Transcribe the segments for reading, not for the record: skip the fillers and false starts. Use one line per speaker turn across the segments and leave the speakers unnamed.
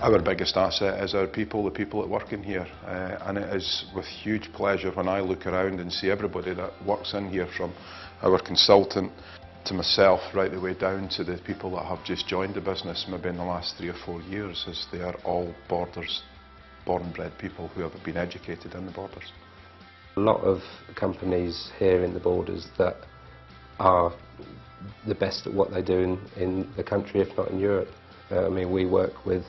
Our biggest asset is our people, the people that work in here, and it is with huge pleasure when I look around and see everybody that works in here, from our consultant to myself right the way down to the people that have just joined the business maybe in the last 3 or 4 years, as they are all Borders born and bred people who have been educated in the Borders.
A lot of companies here in the Borders that are the best at what they do in the country, if not in Europe. I mean, we work with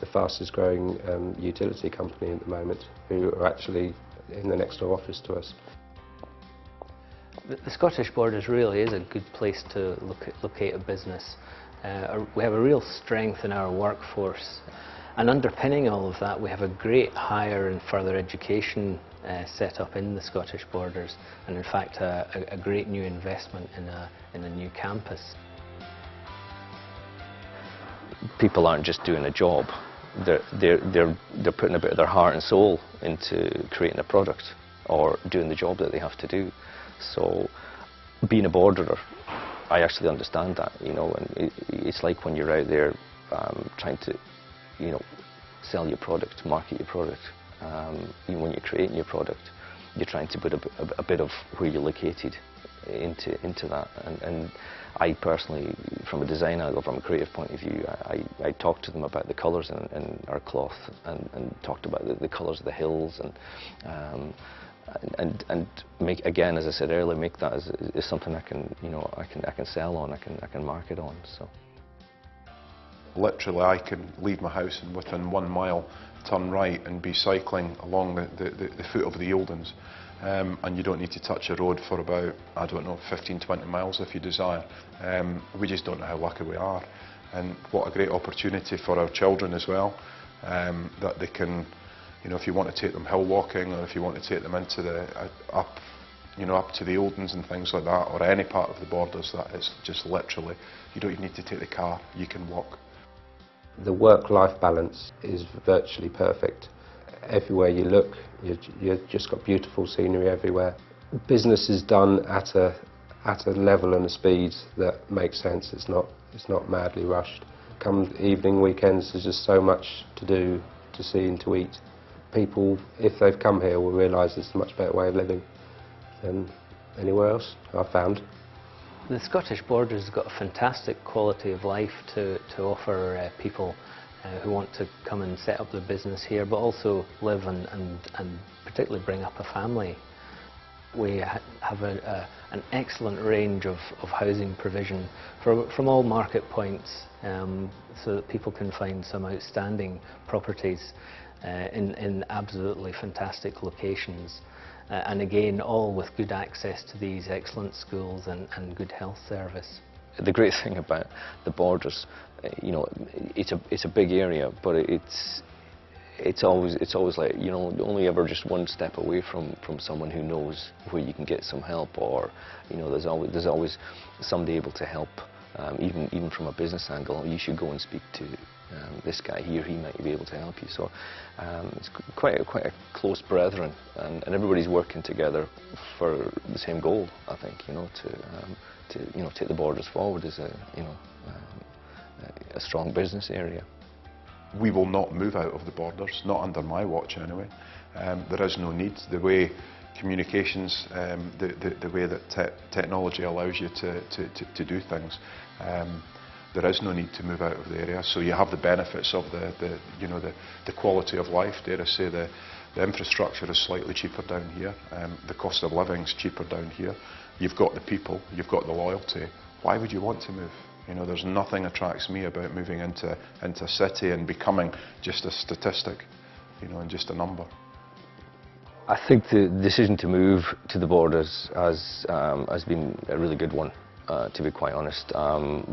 the fastest growing utility company at the moment, who are actually in the next door office to us.
The Scottish Borders really is a good place to locate a business. We have a real strength in our workforce, and underpinning all of that we have a great higher and further education set up in the Scottish Borders, and in fact a great new investment in a new campus.
People aren't just doing a job, they're putting a bit of their heart and soul into creating a product or doing the job that they have to do. So being a borderer, I actually understand that, you know, and it's like when you're out there trying to, you know, sell your product, market your product. Even when you're creating your product, you're trying to put a bit of where you're located into that. And I personally, from a design angle, from a creative point of view, I talked to them about the colours in our cloth, and talked about the colours of the hills, and make, again, as I said earlier, make that as something I can, you know, I can sell on, I can market on. So
literally, I can leave my house and within 1 mile turn right and be cycling along the foot of the Eildons, and you don't need to touch a road for about, I don't know, 15-20 miles if you desire. We just don't know how lucky we are, and what a great opportunity for our children as well, that they can, you know, if you want to take them hill walking, or if you want to take them into the up to the Eildons and things like that, or any part of the Borders, that is just literally, you don't even need to take the car, you can walk.
The work-life balance is virtually perfect. Everywhere you look, you've just got beautiful scenery everywhere. Business is done at a level and a speed that makes sense. It's not madly rushed. Come evening, weekends, there's just so much to do, to see and to eat. People, if they've come here, will realise it's a much better way of living than anywhere else, I've found.
The Scottish Borders has got a fantastic quality of life to offer people who want to come and set up their business here, but also live and particularly bring up a family. We have an excellent range of housing provision from all market points, so that people can find some outstanding properties in absolutely fantastic locations. And again, all with good access to these excellent schools and good health service.
The great thing about the Borders, you know, it's a big area, but it's always like, you know, only ever just one step away from someone who knows where you can get some help, or, you know, there's always somebody able to help, even from a business angle. You should go and speak to this guy here, he might be able to help you. So it's quite a close brethren, and everybody's working together for the same goal, I think, you know, to you know, take the Borders forward as a, you know, a strong business area.
We will not move out of the Borders, not under my watch anyway. There is no need. The way communications, the way that technology allows you to do things, there is no need to move out of the area. So you have the benefits of the quality of life. Dare I say, the infrastructure is slightly cheaper down here. The cost of living is cheaper down here. You've got the people, you've got the loyalty. Why would you want to move? You know, there's nothing attracts me about moving into a city and becoming just a statistic, you know, and just a number.
I think the decision to move to the Borders has been a really good one, to be quite honest,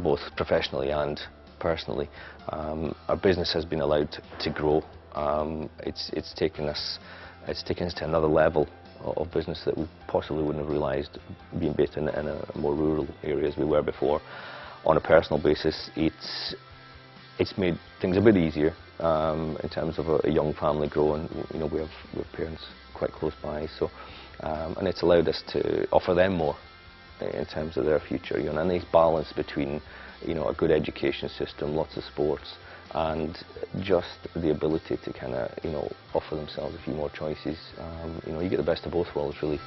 both professionally and personally. Our business has been allowed to grow. It's taken us to another level of business that we possibly wouldn't have realised being based in a more rural area as we were before. On a personal basis, it's made things a bit easier in terms of a young family growing. You know, we have parents quite close by, so and it's allowed us to offer them more in terms of their future. You know, a nice balance between, you know, a good education system, lots of sports, and just the ability to kind of, you know, offer themselves a few more choices. You know, you get the best of both worlds, really.